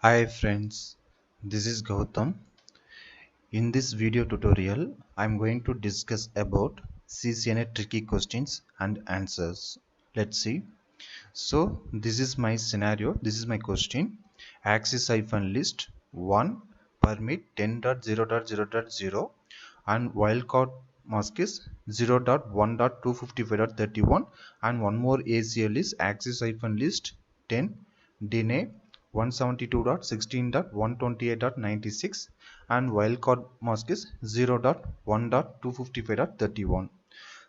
Hi friends, this is Gautam. In this video tutorial, I'm going to discuss about Ccna tricky questions and answers. Let's see. So this is my scenario. This is my question. Axis-list 1 permit 10.0.0.0 and wildcard mask is 0.1.255.31 and one more ACL is axis-list 10 deny 172.16.128.96 and wildcard mask is 0.1.255.31.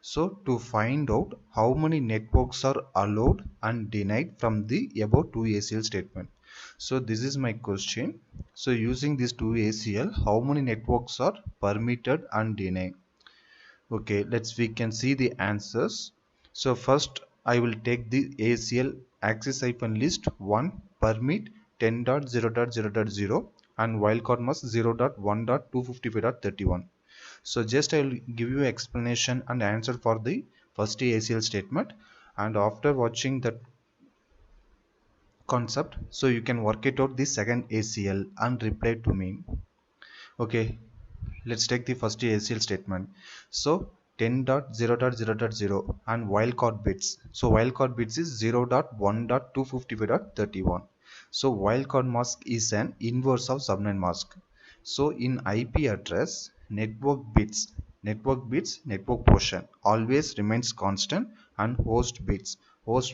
So to find out how many networks are allowed and denied from the above two ACL statement. So this is my question. So using these two ACL, how many networks are permitted and denied? Okay, we can see the answers. So first I will take the ACL axis-list 1 permit 10.0.0.0 and wildcard mask 0.1.255.31. So just I will give you explanation and answer for the first ACL statement, and after watching that concept, so you can work it out the second ACL and reply to me. Okay, let's take the first ACL statement. So 10.0.0.0 and wildcard bits. So wildcard bits is 0.1.255.31. So wildcard mask is an inverse of subnet mask. So in IP address, network portion always remains constant and host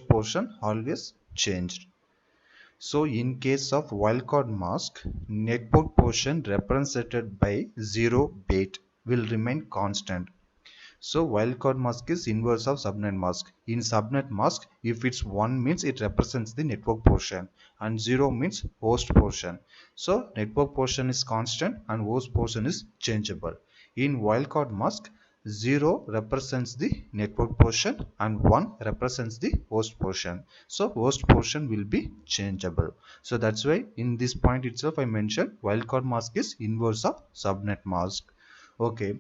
portion always changed. So in case of wildcard mask, network portion represented by 0 bit will remain constant. So wildcard mask is inverse of subnet mask. In subnet mask, if it's 1 means it represents the network portion and 0 means host portion. So network portion is constant and host portion is changeable. In wildcard mask, 0 represents the network portion and 1 represents the host portion. So host portion will be changeable. So that's why in this point itself I mentioned wildcard mask is inverse of subnet mask. Okay.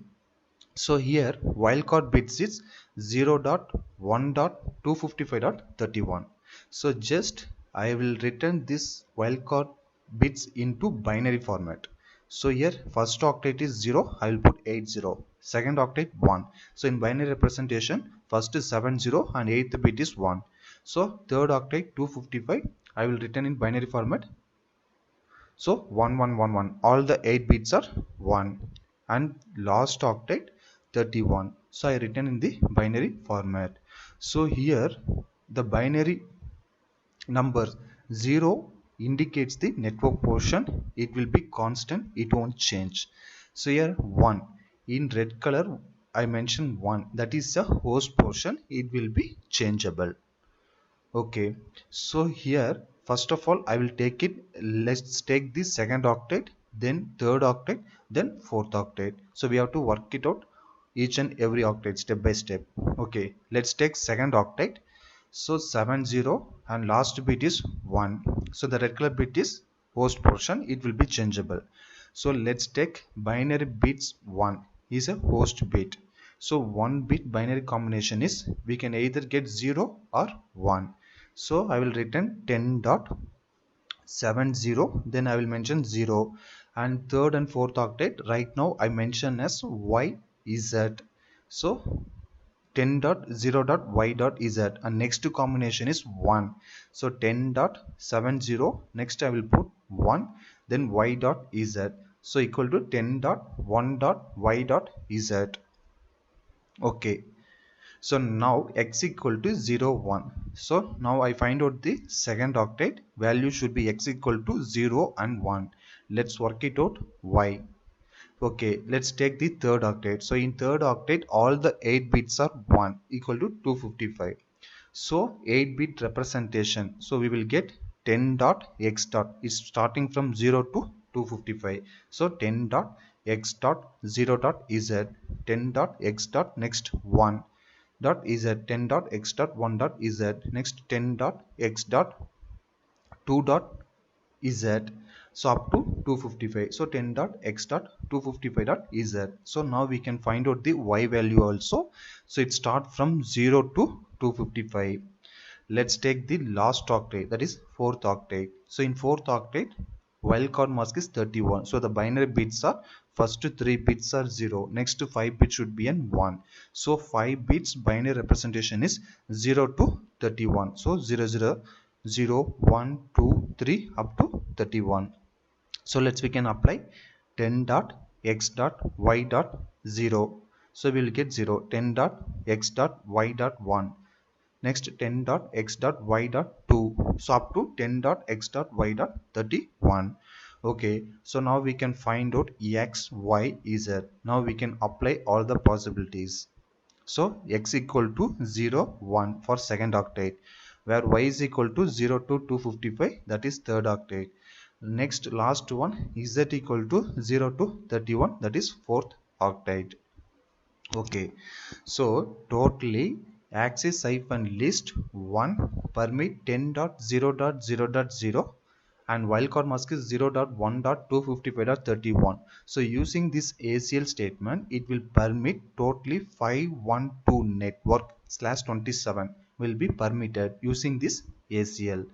So here wildcard bits is 0.1.255.31. So just I will return this wildcard bits into binary format. So here first octet is 0, I will put 80. Second octet 1. So in binary representation, first is 70 and 8th bit is 1. So third octet 255, I will return in binary format. So 1111, all the 8 bits are 1, and last octet 31. So I written in the binary format. So here the binary number 0 indicates the network portion. It will be constant, it won't change. So here 1 in red color I mentioned 1, that is the host portion, it will be changeable. Okay, so here first of all I will take it, let's take the second octet, then third octet, then fourth octet. So we have to work it out each and every octet step by step. Okay, let's take second octet. So 70 and last bit is 1. So the red color bit is host portion, it will be changeable. So let's take binary bits 1 is a host bit. So 1 bit binary combination is we can either get 0 or 1. So I will return 10.70, then I will mention 0, and third and fourth octet right now I mention as YZ. So 10.0.y.z and next combination is 1. So 10.70, next I will put 1, then y.z. So equal to 10.1.y.z. Okay. So now x equal to 0 1. So now I find out the second octet value should be x equal to 0 and 1. Let's work it out y. Okay, let's take the third octet. So in third octet all the 8 bits are 1 equal to 255. So 8 bit representation, so we will get 10.x dot is starting from 0 to 255. So 10.x dot 0 dot z, 10.x dot next 1 dot z, 10.x dot 1 dot z, next 10.x dot 2 dot z, so up to 255. So 10.x dot 255 dot z. So now we can find out the y value also. So it starts from 0 to 255. Let's take the last octet, that is fourth octet. So in fourth octet wildcard mask is 31. So the binary bits are first 3 bits are 0, next 5 bits should be an 1. So 5 bits binary representation is 0 to 31. So 0 0 0 1 2 3 up to 31. So we can apply 10 dot x dot y dot 0. So we will get 0. 10 dot x dot y dot 1. Next 10 dot x dot y dot 2. So up to 10 dot x dot y dot 31. Okay, so now we can find out x, y, z. Now we can apply all the possibilities. So x equal to 0 1 for second octet, where y is equal to 0 to 255, that is third octet. Next last one, z equal to 0 to 31, that is fourth octet. Okay, so totally access hyphen list 1 permit 10.0.0.0 and wildcard mask is 0.1.255.31. So using this ACL statement, it will permit totally 512 network slash 27 will be permitted using this ACL.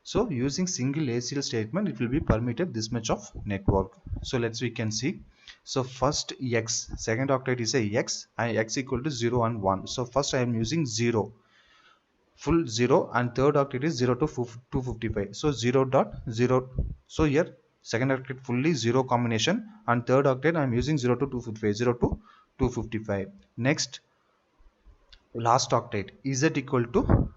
So using single ACL statement, it will be permitted this much of network. So we can see. So first x, second octet is a x and x equal to 0 and 1. So first I am using 0, full 0, and third octet is 0 to 255. So 0 dot 0. So here second octet fully 0 combination, and third octet I am using 0 to 255, 0 to 255. Next last octet z equal to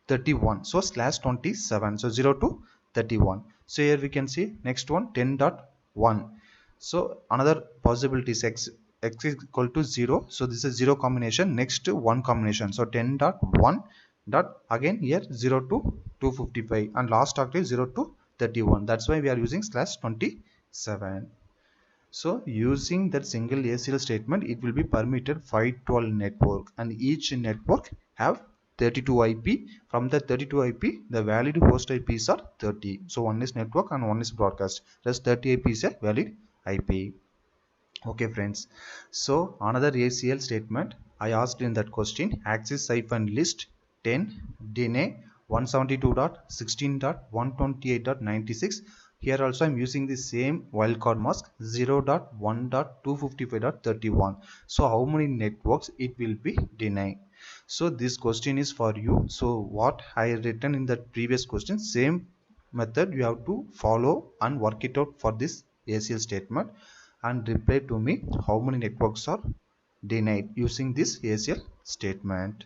31, so slash 27, so 0 to 31. So here we can see next one 10.1. so another possibility is x is equal to 0, so this is 0 combination, next 1 combination, so 10.1 dot again here 0 to 255, and last octet 0 to 31. That's why we are using slash 27. So using that single ACL statement, it will be permitted 512 network, and each network have 32 IP. From the 32 IP, the valid host IPs are 30. So one is network and one is broadcast. Thus 30 IP is a valid IP. Okay friends, so another ACL statement I asked in that question, access hyphen list 10 deny 172.16.128.96. Here also I am using the same wildcard mask 0.1.255.31. So how many networks it will be denied? So this question is for you. So what I written in the previous question, same method you have to follow and work it out for this ACL statement, and reply to me how many networks are denied using this ACL statement.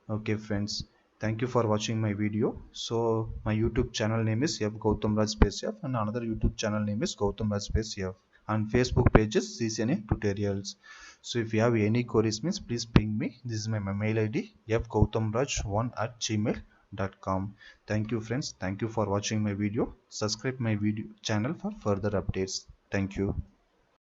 Okay friends, thank you for watching my video. So my YouTube channel name is Gowthamraj F, and another YouTube channel name is Gowthamraj F, and Facebook page is Ccna tutorials. So if you have any queries, means please ping me. This is my mail ID fgowthamraj1@gmail.com. Thank you friends, thank you for watching my video. Subscribe my video channel for further updates. Thank you.